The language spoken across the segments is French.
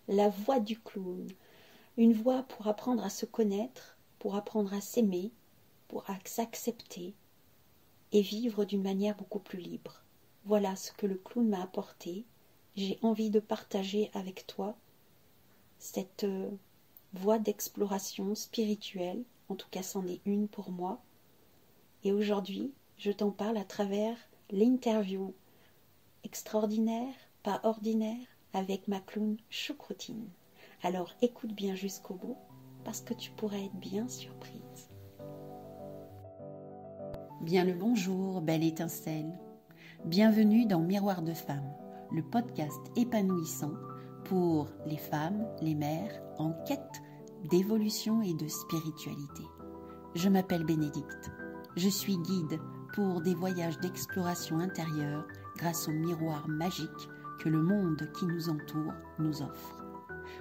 la voix du clown. Une voix pour apprendre à se connaître, pour apprendre à s'aimer, pour s'accepter et vivre d'une manière beaucoup plus libre. Voilà ce que le clown m'a apporté. J'ai envie de partager avec toi cette voie d'exploration spirituelle, en tout cas c'en est une pour moi. Et aujourd'hui, je t'en parle à travers l'interview extraordinaire, pas ordinaire, avec ma clown Choucroutine. Alors écoute bien jusqu'au bout, parce que tu pourrais être bien surprise. Bien le bonjour, belle étincelle. Bienvenue dans Miroir de Femmes, le podcast épanouissant pour les femmes, les mères en quête d'évolution et de spiritualité. Je m'appelle Bénédicte. Je suis guide pour des voyages d'exploration intérieure grâce au miroir magique que le monde qui nous entoure nous offre.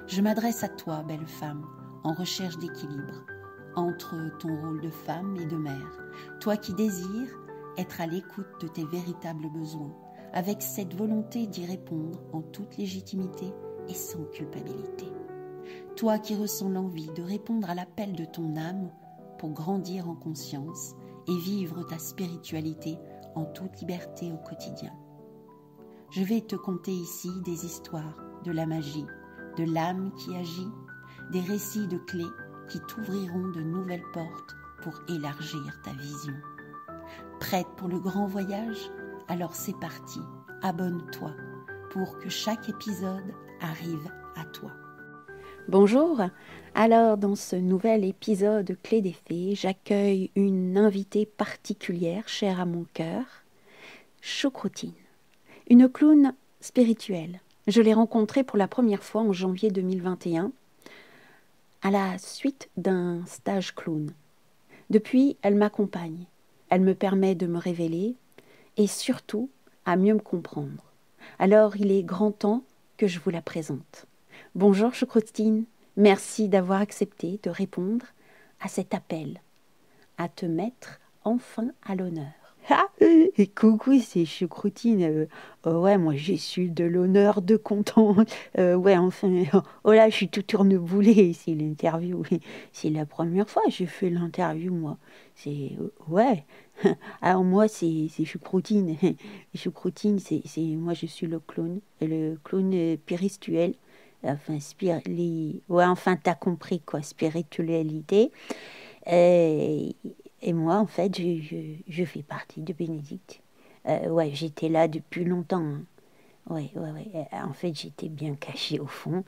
Je m'adresse à toi, belle femme, en recherche d'équilibre entre ton rôle de femme et de mère, toi qui désires être à l'écoute de tes véritables besoins, avec cette volonté d'y répondre en toute légitimité et sans culpabilité. Toi qui ressens l'envie de répondre à l'appel de ton âme pour grandir en conscience et vivre ta spiritualité en toute liberté au quotidien. Je vais te conter ici des histoires de la magie, de l'âme qui agit, des récits de clés qui t'ouvriront de nouvelles portes pour élargir ta vision. Prête pour le grand voyage? Alors c'est parti, abonne-toi pour que chaque épisode arrive à toi. Bonjour, alors dans ce nouvel épisode Clé des Fées, j'accueille une invitée particulière, chère à mon cœur, Choucroutine, une clown spirituelle. Je l'ai rencontrée pour la première fois en janvier 2021, à la suite d'un stage clown. Depuis, elle m'accompagne, elle me permet de me révéler et surtout à mieux me comprendre. Alors il est grand temps que je vous la présente. Bonjour Choucroutine, merci d'avoir accepté de répondre à cet appel, à te mettre enfin à l'honneur. Ah, et coucou, c'est Choucroutine. Ouais, moi j'ai su de l'honneur de content. Ouais, enfin, oh là, je suis tout tourneboulé. C'est l'interview. C'est la première fois que j'ai fait l'interview, moi. C'est. Ouais. Alors, moi, c'est Choucroutine. Choucroutine, moi, je suis le clown spirituel. Enfin, ouais, enfin, t'as compris, quoi, spiritualité. Et moi, en fait, je fais partie de Bénédicte. Ouais, j'étais là depuis longtemps. Hein. Ouais. En fait, j'étais bien cachée au fond.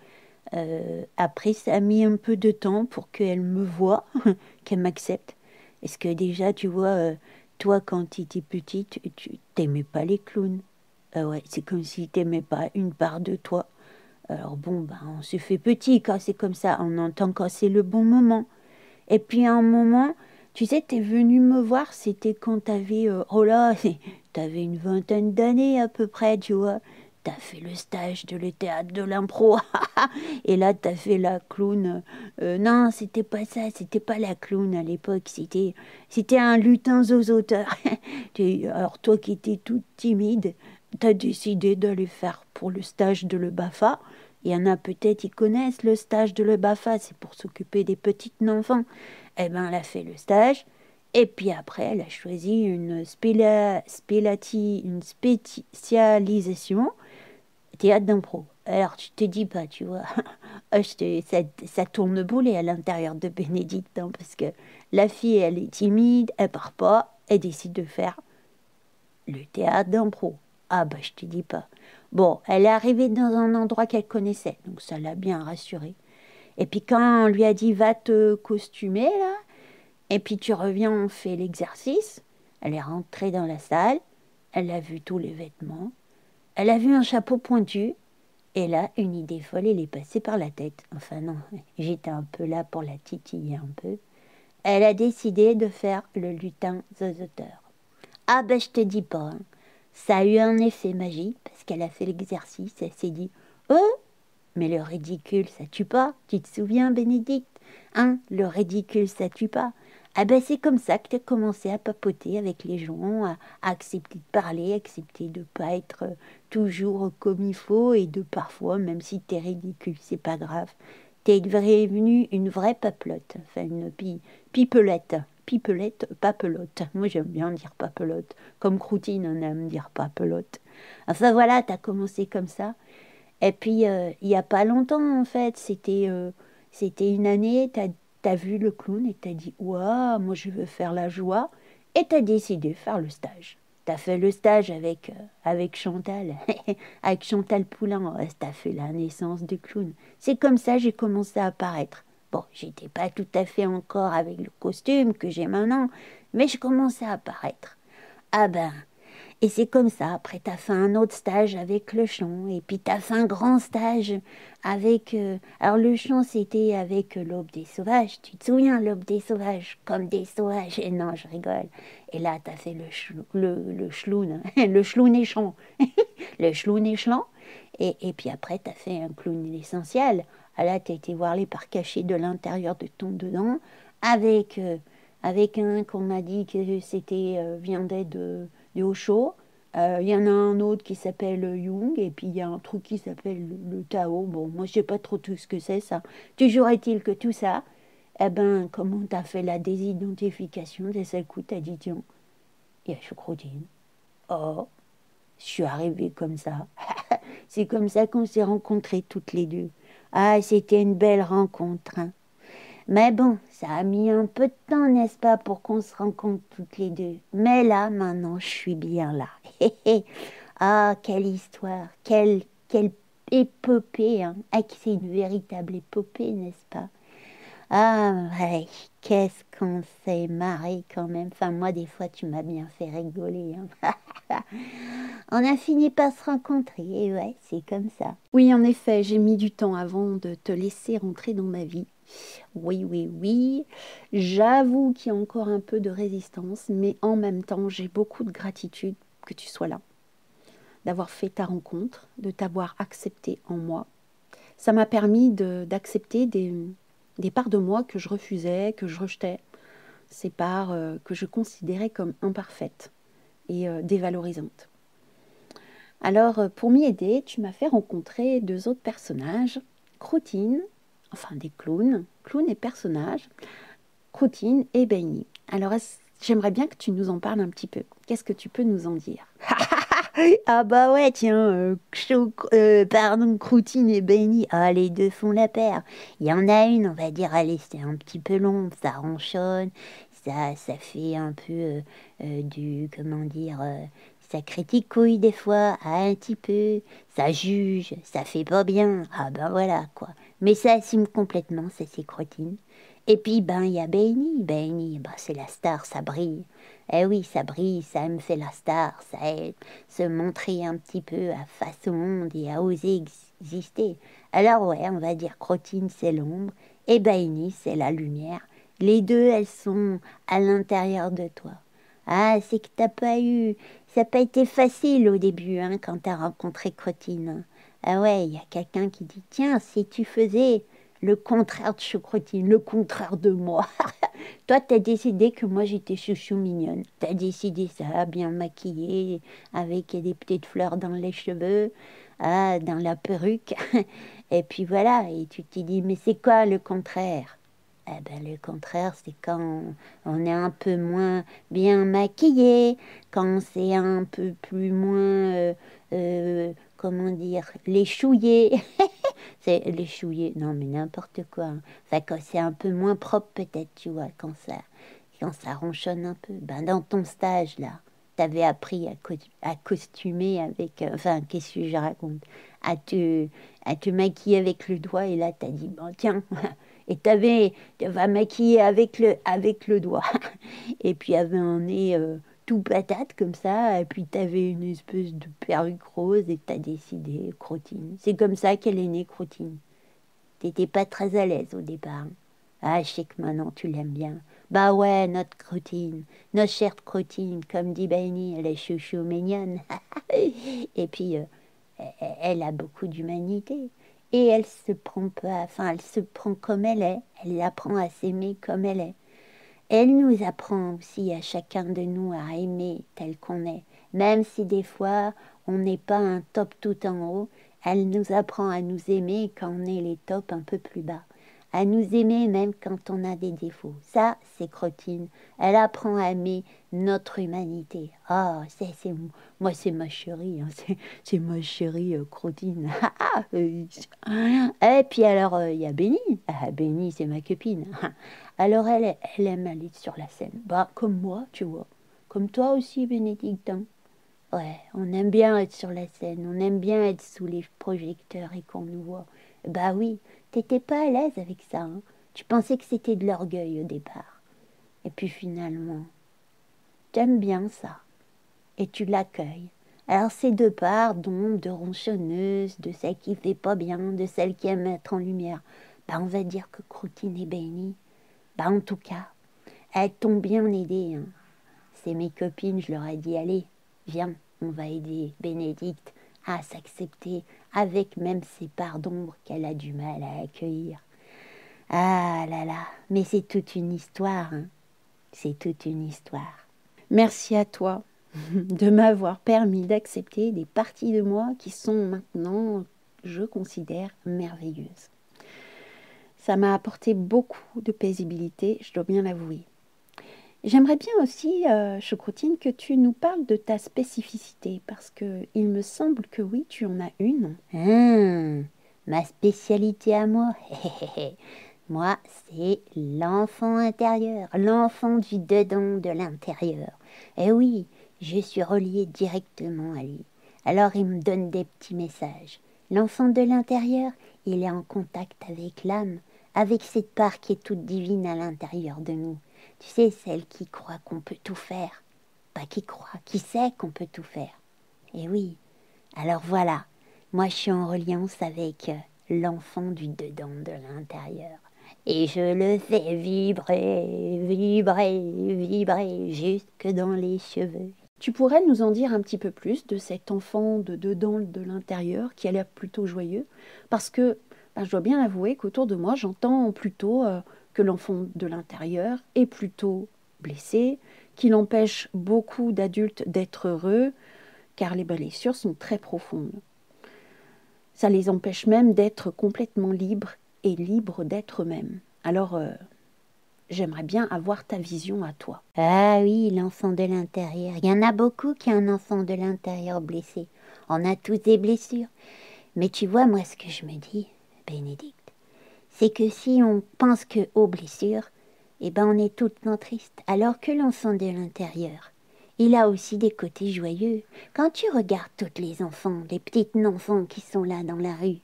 Après, ça a mis un peu de temps pour qu'elle me voie, qu'elle m'accepte. Est-ce que déjà, tu vois, toi, quand tu étais petite, tu t'aimais pas les clowns. Ouais, c'est comme si tu n'aimais pas une part de toi. Alors bon, ben, on se fait petit quand c'est comme ça. On entend quand c'est le bon moment. Et puis à un moment, tu sais, t'es venu me voir, c'était quand t'avais, oh là, t'avais une vingtaine d'années à peu près, tu vois. T'as fait le stage de le théâtre de l'impro. Et là, t'as fait la clown. Non, c'était pas ça, c'était pas la clown à l'époque, c'était un lutin zozoteur. Alors toi qui étais toute timide, t'as décidé d'aller faire pour le stage de le BAFA. Il y en a peut-être, ils connaissent le stage de le BAFA, c'est pour s'occuper des petites enfants. Eh ben, elle a fait le stage, et puis après, elle a choisi une spécialisation théâtre d'impro. Alors, tu te dis pas, tu vois, ça tourne boulet à l'intérieur de Bénédicte, hein, parce que la fille, elle est timide, elle part pas, elle décide de faire le théâtre d'impro. Ah bah, je te dis pas. Bon, elle est arrivée dans un endroit qu'elle connaissait, donc ça l'a bien rassurée. Et puis quand on lui a dit, va te costumer, là, et puis tu reviens, on fait l'exercice, elle est rentrée dans la salle, elle a vu tous les vêtements, elle a vu un chapeau pointu, et là, une idée folle, elle est passée par la tête. Enfin non, j'étais un peu là pour la titiller un peu. Elle a décidé de faire le lutin zozoteur. Ah ben je te dis pas, hein. Ça a eu un effet magique, parce qu'elle a fait l'exercice, elle s'est dit, oh, mais le ridicule, ça tue pas. Tu te souviens, Bénédicte? Hein, le ridicule, ça tue pas. Ah ben c'est comme ça que tu as commencé à papoter avec les gens, à accepter de parler, accepter de pas être toujours comme il faut et de parfois, même si t'es ridicule, c'est pas grave. T'es devenue une vraie papelote, enfin une pipelette. Pipelette, papelote. Moi j'aime bien dire papelote. Comme Croutine, on aime dire papelote. Enfin voilà, t'as commencé comme ça. Et puis il y a pas longtemps en fait, c'était une année, t'as vu le clown et t'as dit waouh, moi je veux faire la joie. Et t'as décidé de faire le stage. T'as fait le stage avec Chantal, avec Chantal Poulain. Ouais, t'as fait la naissance du clown. C'est comme ça que j'ai commencé à apparaître. Bon, j'étais pas tout à fait encore avec le costume que j'ai maintenant, mais je commençais à apparaître. Ah ben, et c'est comme ça. Après, t'as fait un autre stage avec le chant, et puis t'as fait un grand stage avec. Alors le chant, c'était avec l'Aube des Sauvages. Tu te souviens, l'Aube des Sauvages, comme des sauvages. Et non, je rigole. Et là, t'as fait le schloun, le schloun et chant, le schloun et chant. Et puis après, t'as fait un clown essentiel. Ah là, t'as été voir les parts cachées de l'intérieur de ton dedans, avec, avec un qu'on m'a dit que c'était viandait de Osho. Il y en a un autre qui s'appelle Jung, et puis il y a un truc qui s'appelle le Tao. Bon, moi, je sais pas trop tout ce que c'est, ça. Toujours est-il que tout ça, eh ben, comment t'as fait la désidentification des seuls coups, t'as dit, tiens, il y a Choucroutine. Oh, je suis arrivée comme ça. C'est comme ça qu'on s'est rencontrées toutes les deux. Ah, c'était une belle rencontre, hein. Mais bon, ça a mis un peu de temps, n'est-ce pas, pour qu'on se rencontre toutes les deux. Mais là, maintenant, je suis bien là. Ah, quelle histoire, quelle épopée, hein. Ah, que c'est une véritable épopée, n'est-ce pas? Ah, ouais, qu'est-ce qu'on s'est marré quand même. Enfin, moi, des fois, tu m'as bien fait rigoler, hein. On a fini par se rencontrer, et ouais, c'est comme ça. Oui, en effet, j'ai mis du temps avant de te laisser rentrer dans ma vie. Oui, oui, oui. J'avoue qu'il y a encore un peu de résistance, mais en même temps, j'ai beaucoup de gratitude que tu sois là, d'avoir fait ta rencontre, de t'avoir accepté en moi. Ça m'a permis d'accepter des parts de moi que je refusais, que je rejetais, ces parts que je considérais comme imparfaites et dévalorisantes. Alors, pour m'y aider, tu m'as fait rencontrer deux autres personnages, Croutine, enfin des clowns, clowns et personnages, Croutine et Benny. Alors, j'aimerais bien que tu nous en parles un petit peu. Qu'est-ce que tu peux nous en dire? Ah bah ouais, tiens, pardon, Croutine et Benny, ah les deux font la paire. Il y en a une, on va dire, allez, c'est un petit peu long, ça ronchonne, ça fait un peu comment dire, ça critique couille des fois, un petit peu, ça juge, ça fait pas bien, ah ben voilà quoi. Mais ça assume complètement, ça c'est Croutine. Et puis ben il y a Benny, ben, c'est la star, ça brille. Eh oui, ça brille, ça me fait la star, ça aide se montrer un petit peu à face au monde et à oser exister. Alors ouais, on va dire Crottine, c'est l'ombre, et Baini, c'est la lumière. Les deux, elles sont à l'intérieur de toi. Ah, c'est que t'as pas eu... Ça n'a pas été facile au début, hein, quand t'as rencontré Crottine. Ah ouais, il y a quelqu'un qui dit, tiens, si tu faisais le contraire de Choucroutine, le contraire de moi. Toi, t'as décidé que moi, j'étais chouchou mignonne. T'as décidé ça, bien maquillée, avec des petites fleurs dans les cheveux, ah, dans la perruque. Et puis voilà, et tu t'es dit, mais c'est quoi le contraire? Eh ben, le contraire, c'est quand on est un peu moins bien maquillé, quand c'est un peu plus moins, comment dire, léchouillé. C'est léchouillé, non mais n'importe quoi, hein. Enfin, quand c'est un peu moins propre peut-être, tu vois, quand ça ronchonne un peu. Ben, dans ton stage, là, t'avais appris à costumer avec, enfin, qu'est-ce que je raconte? À te, à te maquiller avec le doigt, et là, t'as dit, bon, tiens, et tu vas maquiller avec le doigt. Et puis, il y avait un nez tout patate comme ça, et puis t'avais une espèce de perruque rose, et t'as décidé, Crottine. C'est comme ça qu'elle est née, Crottine. T'étais pas très à l'aise au départ. Ah, je sais que maintenant tu l'aimes bien. Bah ouais, notre Crottine, notre chère Crottine, comme dit Benny, elle est chouchou mignonne. Et puis, elle a beaucoup d'humanité. Et elle se prend pas, enfin, elle se prend comme elle est. Elle apprend à s'aimer comme elle est. Elle nous apprend aussi à chacun de nous à aimer tel qu'on est. Même si des fois, on n'est pas un top tout en haut, elle nous apprend à nous aimer quand on est les tops un peu plus bas. À nous aimer même quand on a des défauts. Ça, c'est Crotine. Elle apprend à aimer notre humanité. Ah, moi, c'est ma chérie. Hein, c'est ma chérie Crotine. Et puis alors, il y a Béni. Ah, Béni, c'est ma copine. Alors, elle aime aller sur la scène. Bah, comme moi, tu vois. Comme toi aussi, Bénédicte. Hein. Ouais, on aime bien être sur la scène. On aime bien être sous les projecteurs et qu'on nous voit. Bah oui, t'étais pas à l'aise avec ça. Hein. Tu pensais que c'était de l'orgueil au départ. Et puis finalement, t'aimes bien ça. Et tu l'accueilles. Alors ces deux parts d'ombre, de ronchonneuse, de celle qui fait pas bien, de celle qui aime être en lumière, bah on va dire que Croutine et Béni, bah en tout cas, elles t'ont bien aidé. Hein. C'est mes copines, je leur ai dit, allez, viens, on va aider Bénédicte à s'accepter avec même ces parts d'ombre qu'elle a du mal à accueillir. Ah là là, mais c'est toute une histoire, hein. C'est toute une histoire. Merci à toi de m'avoir permis d'accepter des parties de moi qui sont maintenant, je considère, merveilleuses. Ça m'a apporté beaucoup de paisibilité, je dois bien l'avouer. J'aimerais bien aussi, Choucroutine, que tu nous parles de ta spécificité, parce que il me semble que oui, tu en as une. Ma spécialité à moi, moi, c'est l'enfant intérieur, l'enfant du dedans de l'intérieur. Et oui, je suis reliée directement à lui. Alors il me donne des petits messages. L'enfant de l'intérieur, il est en contact avec l'âme, avec cette part qui est toute divine à l'intérieur de nous. Tu sais, celle qui croit qu'on peut tout faire. Pas qui croit, qui sait qu'on peut tout faire. Et oui, alors voilà, moi je suis en reliance avec l'enfant du dedans de l'intérieur. Et je le fais vibrer, vibrer, vibrer, jusque dans les cheveux. Tu pourrais nous en dire un petit peu plus de cet enfant de dedans, de l'intérieur, qui a l'air plutôt joyeux? Parce que je dois bien avouer qu'autour de moi, j'entends plutôt que l'enfant de l'intérieur est plutôt blessé, qu'il empêche beaucoup d'adultes d'être heureux, car les blessures sont très profondes. Ça les empêche même d'être complètement libres et libres d'être eux-mêmes. Alors, j'aimerais bien avoir ta vision à toi. Ah oui, l'enfant de l'intérieur. Il y en a beaucoup qui ont un enfant de l'intérieur blessé. On a tous des blessures. Mais tu vois, moi, ce que je me dis, Bénédicte, c'est que si on pense que aux blessures, eh ben on est tout le temps triste. Alors que l'enfant de l'intérieur, il a aussi des côtés joyeux. Quand tu regardes tous les enfants, les petits enfants qui sont là dans la rue,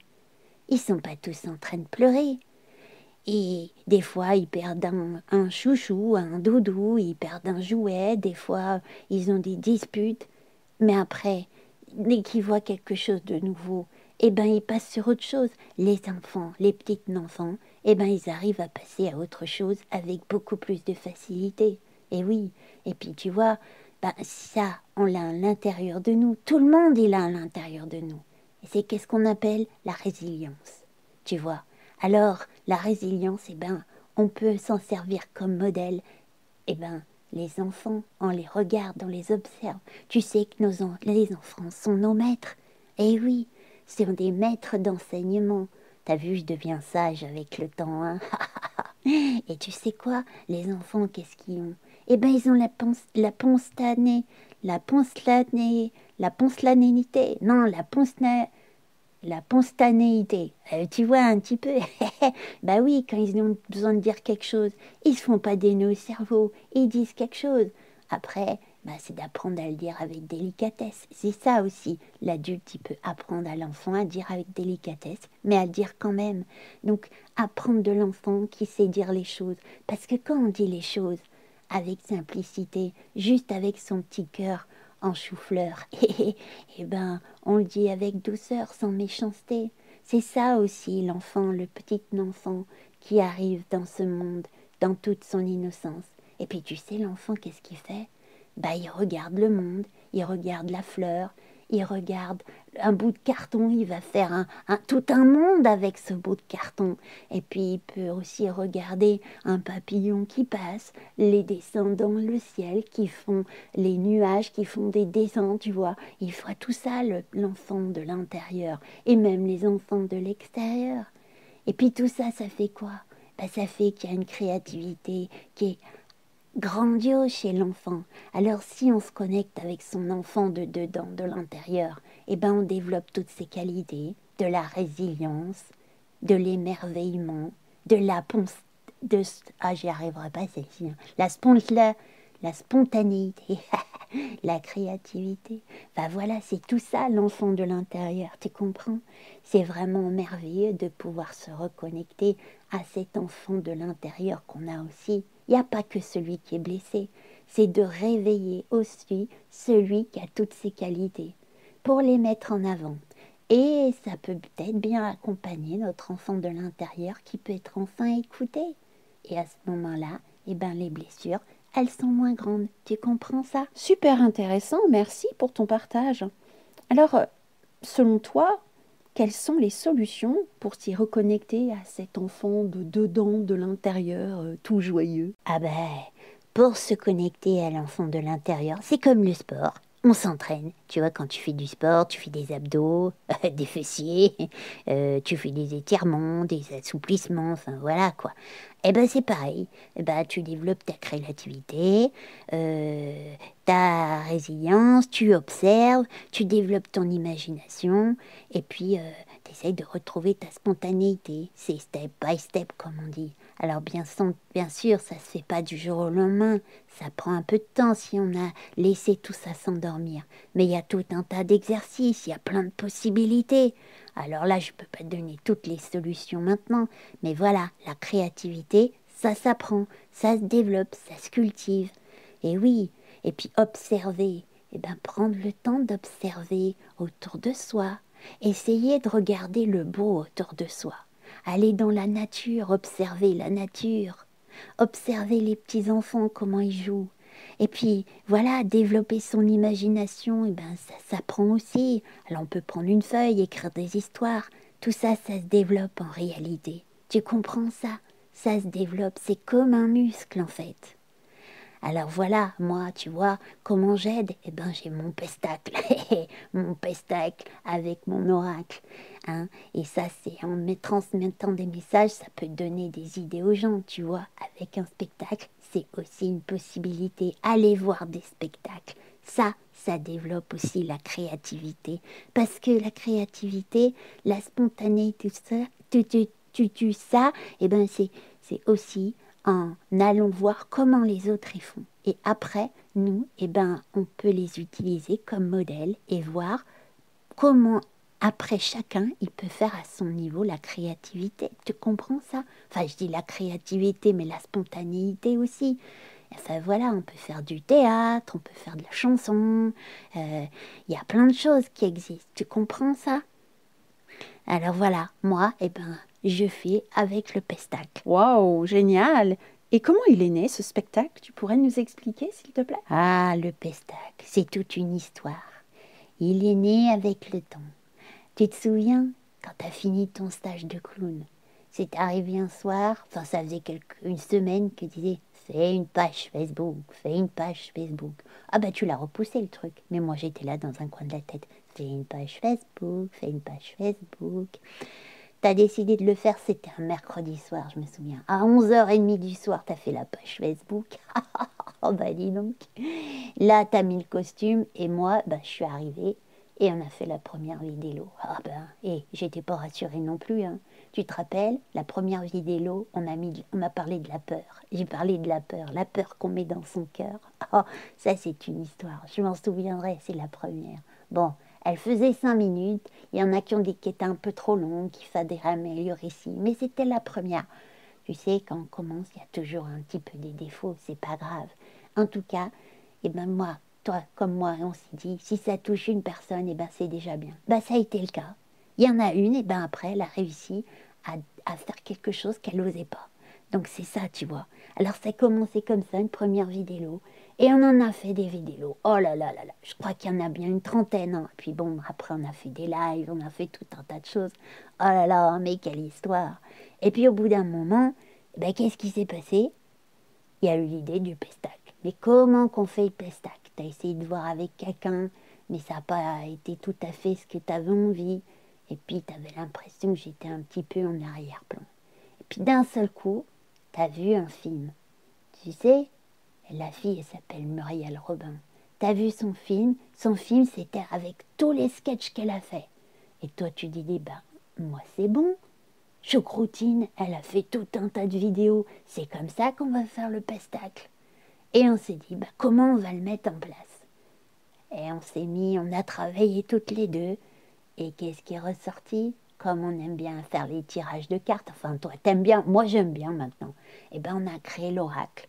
ils sont pas tous en train de pleurer. Et des fois, ils perdent un chouchou, un doudou, ils perdent un jouet, des fois, ils ont des disputes. Mais après, dès qu'ils voient quelque chose de nouveau, eh ben, ils passent sur autre chose. Les enfants, les petits enfants, eh ben, ils arrivent à passer à autre chose avec beaucoup plus de facilité. Et oui, et puis tu vois, ben, ça, on l'a à l'intérieur de nous. Tout le monde est là à l'intérieur de nous. Et c'est qu'est-ce qu'on appelle la résilience. Tu vois. Alors, la résilience, eh ben, on peut s'en servir comme modèle. Eh ben, les enfants, on les regarde, on les observe. Tu sais que les enfants sont nos maîtres. Eh oui, ce sont des maîtres d'enseignement. T'as vu, je deviens sage avec le temps, hein. Et tu sais quoi, les enfants, qu'est-ce qu'ils ont? Eh ben, ils ont la poncelanité. Non, la spontanéité. Tu vois un petit peu. Bah oui, quand ils ont besoin de dire quelque chose, ils se font pas des nœuds au cerveau, ils disent quelque chose. Après, bah, c'est d'apprendre à le dire avec délicatesse. C'est ça aussi. L'adulte, il peut apprendre à l'enfant à dire avec délicatesse, mais à le dire quand même. Donc, apprendre de l'enfant qui sait dire les choses. Parce que quand on dit les choses avec simplicité, juste avec son petit cœur en chou-fleur, eh ben, on le dit avec douceur, sans méchanceté. C'est ça aussi, l'enfant, le petit enfant qui arrive dans ce monde, dans toute son innocence. Et puis tu sais, l'enfant, qu'est-ce qu'il fait? Bah, il regarde le monde, il regarde la fleur, il regarde un bout de carton, il va faire tout un monde avec ce bout de carton. Et puis il peut aussi regarder un papillon qui passe, les dessins dans le ciel qui font les nuages, qui font des dessins, tu vois. Il fera tout ça, l'enfant de l'intérieur, et même les enfants de l'extérieur. Et puis tout ça, ça fait quoi? Ça fait qu'il y a une créativité qui est grandiose chez l'enfant. Alors si on se connecte avec son enfant de dedans, de l'intérieur, on développe toutes ces qualités, de la résilience, de l'émerveillement, de la j'y arriverai pas celle-ci, hein. La spontanéité, la créativité. Voilà, c'est tout ça l'enfant de l'intérieur, tu comprends? C'est vraiment merveilleux de pouvoir se reconnecter à cet enfant de l'intérieur qu'on a aussi. Il n'y a pas que celui qui est blessé, c'est de réveiller aussi celui qui a toutes ses qualités pour les mettre en avant. Et ça peut peut-être bien accompagner notre enfant de l'intérieur qui peut être enfin écouté. Et à ce moment-là, les blessures, elles sont moins grandes. Tu comprends ça? Super intéressant, merci pour ton partage. Alors, selon toi, quelles sont les solutions pour s'y reconnecter à cet enfant de dedans, de l'intérieur, tout joyeux? Pour se connecter à l'enfant de l'intérieur, c'est comme le sport. On s'entraîne. Tu vois, quand tu fais du sport, tu fais des abdos, des fessiers, tu fais des étirements, des assouplissements, enfin voilà quoi. C'est pareil. Tu développes ta créativité, ta résilience, tu observes, tu développes ton imagination, et puis tu essayes de retrouver ta spontanéité. C'est step by step, comme on dit. Alors bien sûr, ça ne se fait pas du jour au lendemain. Ça prend un peu de temps si on a laissé tout ça s'endormir. Mais il y a tout un tas d'exercices, il y a plein de possibilités. Alors là, je ne peux pas te donner toutes les solutions maintenant. Mais voilà, la créativité, ça s'apprend, ça se développe, ça se cultive. Et oui, et puis observer. Prendre le temps d'observer autour de soi. Essayer de regarder le beau autour de soi. Aller dans la nature, observer la nature, observer les petits-enfants, comment ils jouent. Et puis, voilà, développer son imagination, ça s'apprend aussi. Alors, on peut prendre une feuille, écrire des histoires. Tout ça, ça se développe en réalité. Tu comprends ça? Ça se développe, c'est comme un muscle en fait. Alors voilà, moi, tu vois, comment j'aide? J'ai mon pestacle, mon pestacle avec mon oracle. Hein? Et ça, c'est en me transmettant des messages, ça peut donner des idées aux gens, tu vois. Avec un spectacle, c'est aussi une possibilité. Aller voir des spectacles, ça développe aussi la créativité. Parce que la créativité, la spontanéité, tout ça, c'est aussi en allant voir comment les autres y font. Et après, nous, on peut les utiliser comme modèle et voir comment, après chacun, il peut faire à son niveau la créativité. Tu comprends ça? Enfin, je dis la créativité, mais la spontanéité aussi. Enfin voilà, on peut faire du théâtre, on peut faire de la chanson. Il y a plein de choses qui existent. Tu comprends ça? Alors voilà, moi, je fais avec le pestacle. Waouh, génial! Et comment il est né, ce spectacle? Tu pourrais nous expliquer, s'il te plaît? Ah, le pestacle, c'est toute une histoire. Il est né avec le temps. Tu te souviens, quand tu as fini ton stage de clown, c'est arrivé un soir, ça faisait une semaine que tu disais « fais une page Facebook, fais une page Facebook ». Ah tu l'as repoussé le truc, mais moi j'étais là dans un coin de la tête. « Fais une page Facebook, fais une page Facebook ». T'as décidé de le faire, c'était un mercredi soir, je me souviens. À 11h30 du soir, t'as fait la page Facebook. Oh dis donc. Là, t'as mis le costume et moi, je suis arrivée et on a fait la première vidéo. Et j'étais pas rassurée non plus. Hein. Tu te rappelles, la première vidéo, on m'a parlé de la peur. J'ai parlé de la peur qu'on met dans son cœur. Oh, ça c'est une histoire, je m'en souviendrai, c'est la première. Bon. Elle faisait 5 minutes, il y en a qui ont dit qu'elle était un peu trop longue, qu'il fallait améliorer ici, mais c'était la première. Tu sais, quand on commence, il y a toujours un petit peu des défauts, c'est pas grave. En tout cas, moi, toi comme moi, on s'est dit, si ça touche une personne, c'est déjà bien. Ça a été le cas. Il y en a une, après, elle a réussi à faire quelque chose qu'elle n'osait pas. Donc c'est ça, tu vois. Alors ça a commencé comme ça, une première vidéo. Et on en a fait des vidéos. Oh là là là là. Je crois qu'il y en a bien une trentaine. Hein. Puis bon, après on a fait des lives, on a fait tout un tas de choses. Oh là là, mais quelle histoire. Et puis au bout d'un moment, ben, qu'est-ce qui s'est passé? Il y a eu l'idée du pestac. Mais comment qu'on fait le pestac? T'as essayé de voir avec quelqu'un, mais ça n'a pas été tout à fait ce que tu avais envie. Et puis t'avais l'impression que j'étais un petit peu en arrière-plan. Et puis d'un seul coup, t'as vu un film. Tu sais, la fille, elle s'appelle Muriel Robin. T'as vu son film? Son film, c'était avec tous les sketchs qu'elle a fait. Et toi, tu dis, ben, moi, c'est bon. Choucroutine, elle a fait tout un tas de vidéos. C'est comme ça qu'on va faire le pestacle. Et on s'est dit, ben, comment on va le mettre en place? Et on s'est mis, on a travaillé toutes les deux. Et qu'est-ce qui est ressorti? Comme on aime bien faire les tirages de cartes, enfin toi t'aimes bien, moi j'aime bien maintenant, et ben on a créé l'oracle.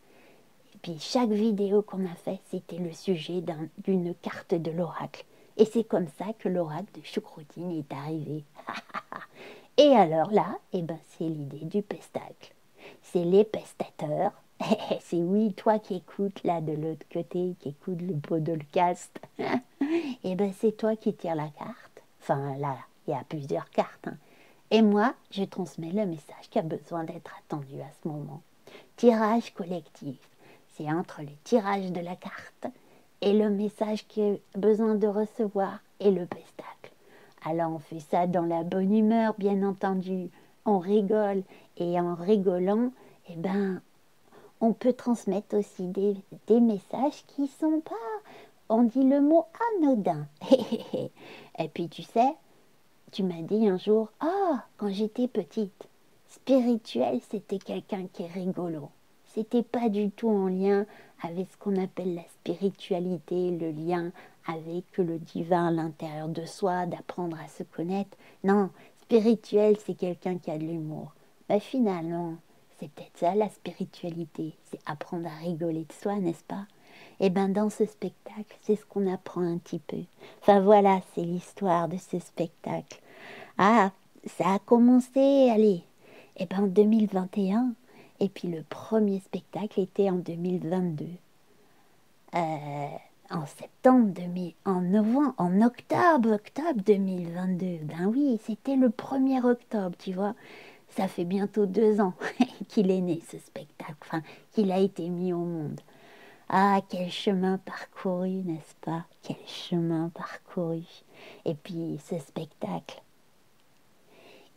Et puis chaque vidéo qu'on a fait, c'était le sujet d'une carte de l'oracle. Et c'est comme ça que l'oracle de Choucroutine est arrivé. Et alors là, eh ben c'est l'idée du pestacle. C'est les pestateurs. C'est oui, toi qui écoutes là de l'autre côté, qui écoute le podcast. Et ben c'est toi qui tires la carte. Enfin là, il y a plusieurs cartes. Hein. Et moi, je transmets le message qui a besoin d'être attendu à ce moment. Tirage collectif. C'est entre le tirage de la carte et le message qui a besoin de recevoir et le pestacle. Alors on fait ça dans la bonne humeur, bien entendu. On rigole et en rigolant, eh ben, on peut transmettre aussi des messages qui sont pas, on dit le mot anodin. Et puis tu sais, tu m'as dit un jour, ah, quand j'étais petite, spirituel, c'était quelqu'un qui est rigolo. C'était pas du tout en lien avec ce qu'on appelle la spiritualité, le lien avec le divin à l'intérieur de soi, d'apprendre à se connaître. Non, spirituel, c'est quelqu'un qui a de l'humour. Mais finalement, c'est peut-être ça la spiritualité, c'est apprendre à rigoler de soi, n'est-ce pas? Et bien dans ce spectacle, c'est ce qu'on apprend un petit peu. Enfin voilà, c'est l'histoire de ce spectacle. Ah, ça a commencé, allez, et ben en 2021. Et puis le premier spectacle était en 2022. En septembre 2000, en novembre, en octobre 2022. Ben oui, c'était le 1er octobre, tu vois. Ça fait bientôt 2 ans qu'il est né ce spectacle, enfin, qu'il a été mis au monde. Ah, quel chemin parcouru, n'est-ce pas? Quel chemin parcouru. Et puis ce spectacle,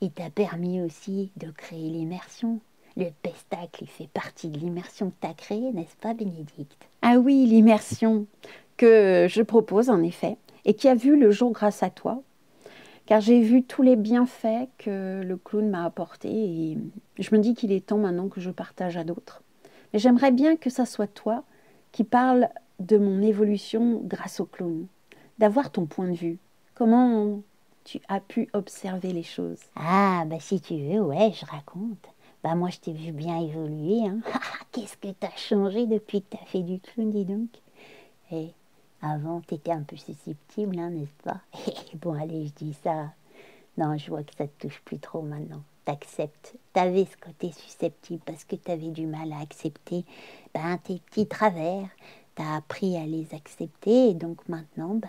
il t'a permis aussi de créer l'immersion. Le pestacle, il fait partie de l'immersion que tu as créée, n'est-ce pas, Bénédicte? Ah oui, l'immersion que je propose en effet, et qui a vu le jour grâce à toi, car j'ai vu tous les bienfaits que le clown m'a apportés, et je me dis qu'il est temps maintenant que je partage à d'autres. Mais j'aimerais bien que ça soit toi qui parle de mon évolution grâce au clown, d'avoir ton point de vue. Comment tu as pu observer les choses? Ah, bah si tu veux, ouais, je raconte. Bah moi, je t'ai vu bien évoluer, hein. Qu'est-ce que t'as changé depuis que t'as fait du clown, dis donc. Et avant, t'étais un peu susceptible, hein, n'est-ce pas? Bon, allez, je dis ça. Non, je vois que ça te touche plus trop maintenant. T'acceptes. T'avais ce côté susceptible parce que t'avais du mal à accepter tes petits travers. T'as appris à les accepter et donc maintenant,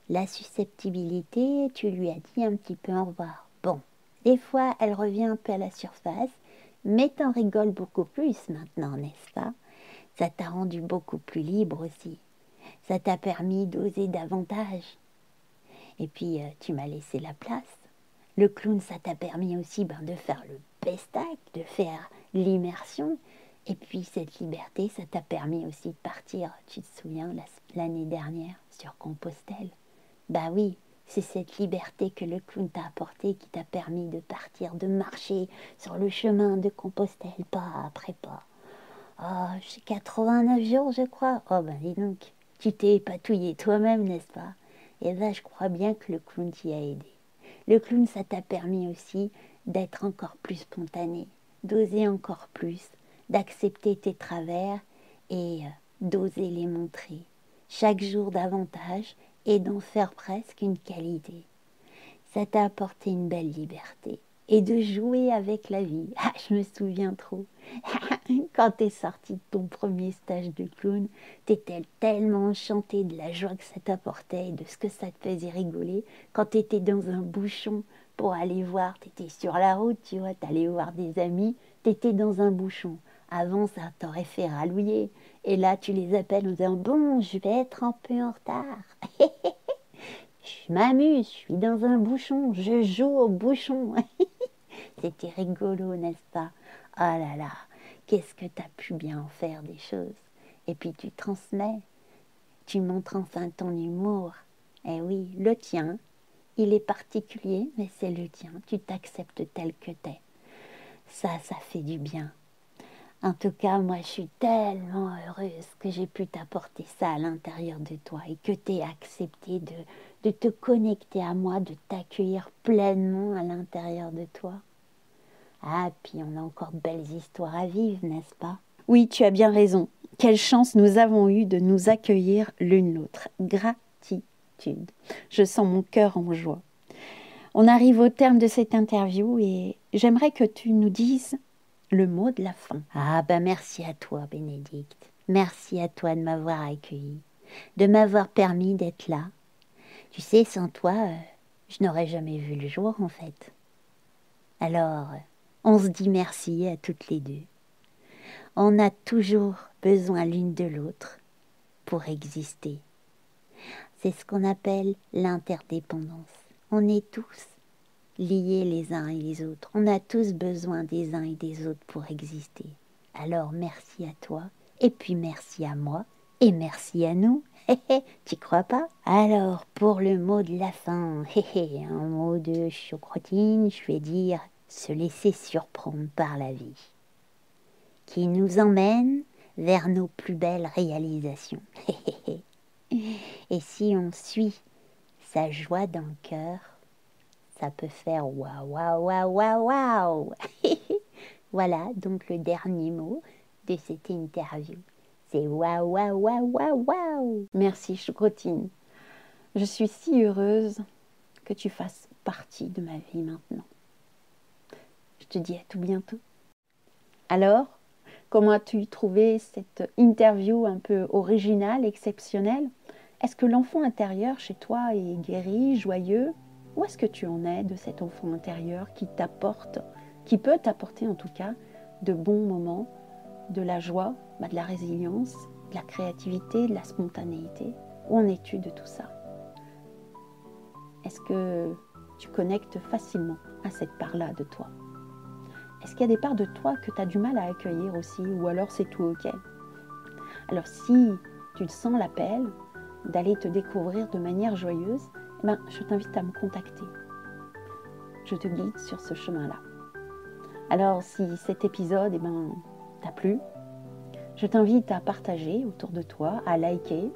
la susceptibilité, tu lui as dit un petit peu au revoir. Bon, des fois, elle revient un peu à la surface, mais t'en rigoles beaucoup plus maintenant, n'est-ce pas? Ça t'a rendu beaucoup plus libre aussi. Ça t'a permis d'oser davantage. Et puis, tu m'as laissé la place. Le clown, ça t'a permis aussi de faire le pestac, de faire l'immersion. Et puis, cette liberté, ça t'a permis aussi de partir, tu te souviens, l'année dernière, sur Compostelle. Bah oui, c'est cette liberté que le clown t'a apportée qui t'a permis de partir, de marcher sur le chemin de Compostelle, pas après pas. Oh, j'ai 89 jours, je crois. Oh, ben dis donc, tu t'es épatouillé toi-même, n'est-ce pas? Et là, je crois bien que le clown t'y a aidé. Le clown, ça t'a permis aussi d'être encore plus spontané, d'oser encore plus, d'accepter tes travers et d'oser les montrer. Chaque jour davantage et d'en faire presque une qualité. Ça t'a apporté une belle liberté. et de jouer avec la vie. Ah, je me souviens trop. Quand tu es sorti de ton premier stage de clown, tu étais tellement enchantée de la joie que ça t'apportait et de ce que ça te faisait rigoler. Quand tu étais dans un bouchon pour aller voir, tu étais sur la route, tu vois, tu allais voir des amis, tu étais dans un bouchon. Avant, ça t'aurait fait ralouiller. Et là, tu les appelles en disant « Bon, je vais être un peu en retard. Je m'amuse, je suis dans un bouchon, je joue au bouchon. » C'était rigolo, n'est-ce pas? Oh là là, qu'est-ce que tu as pu bien en faire des choses. Et puis tu transmets, tu montres enfin ton humour. Eh oui, le tien, il est particulier, mais c'est le tien. Tu t'acceptes tel que t'es. Ça fait du bien. En tout cas, moi, je suis tellement heureuse que j'ai pu t'apporter ça à l'intérieur de toi et que tu aies accepté de te connecter à moi, de t'accueillir pleinement à l'intérieur de toi. Ah, puis on a encore de belles histoires à vivre, n'est-ce pas? Oui, tu as bien raison. Quelle chance nous avons eue de nous accueillir l'une l'autre. Gratitude. Je sens mon cœur en joie. On arrive au terme de cette interview et j'aimerais que tu nous dises le mot de la fin. Ah, merci à toi, Bénédicte. Merci à toi de m'avoir accueillie, de m'avoir permis d'être là. Tu sais, sans toi, je n'aurais jamais vu le jour, en fait. Alors, on se dit merci à toutes les deux. On a toujours besoin l'une de l'autre pour exister. C'est ce qu'on appelle l'interdépendance. On est tous liés les uns et les autres. On a tous besoin des uns et des autres pour exister. Alors merci à toi, et puis merci à moi, et merci à nous. Tu crois pas? Alors pour le mot de la fin, un mot de chocrotine, je vais dire se laisser surprendre par la vie, qui nous emmène vers nos plus belles réalisations. Et si on suit sa joie dans le cœur, ça peut faire waouh, waouh, waouh, waouh, waouh. Voilà donc le dernier mot de cette interview. C'est waouh, waouh, waouh, waouh, waouh. Merci, Chocrotine. Je suis si heureuse que tu fasses partie de ma vie maintenant. Je te dis à tout bientôt. Alors, comment as-tu trouvé cette interview un peu originale, exceptionnelle? Est-ce que l'enfant intérieur chez toi est guéri, joyeux? Où est-ce que tu en es de cet enfant intérieur qui t'apporte, qui peut t'apporter en tout cas, de bons moments, de la joie, de la résilience, de la créativité, de la spontanéité? Où en es-tu de tout ça? Est-ce que tu connectes facilement à cette part-là de toi? Est-ce qu'il y a des parts de toi que tu as du mal à accueillir aussi, ou alors c'est tout ok? Alors si tu sens l'appel d'aller te découvrir de manière joyeuse, je t'invite à me contacter. Je te guide sur ce chemin-là. Alors si cet épisode t'a plu, je t'invite à partager autour de toi, à liker,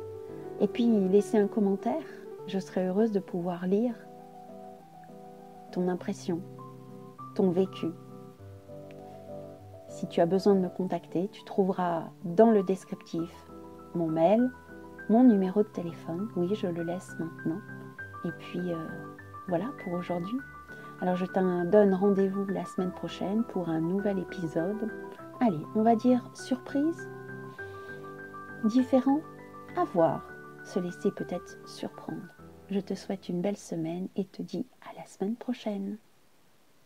et puis laisser un commentaire. Je serai heureuse de pouvoir lire ton impression, ton vécu. Si tu as besoin de me contacter, tu trouveras dans le descriptif mon mail, mon numéro de téléphone. Oui, je le laisse maintenant. Et puis, voilà pour aujourd'hui. Alors, je t'en donne rendez-vous la semaine prochaine pour un nouvel épisode. Allez, on va dire surprise, différent, à voir, se laisser peut-être surprendre. Je te souhaite une belle semaine et te dis à la semaine prochaine.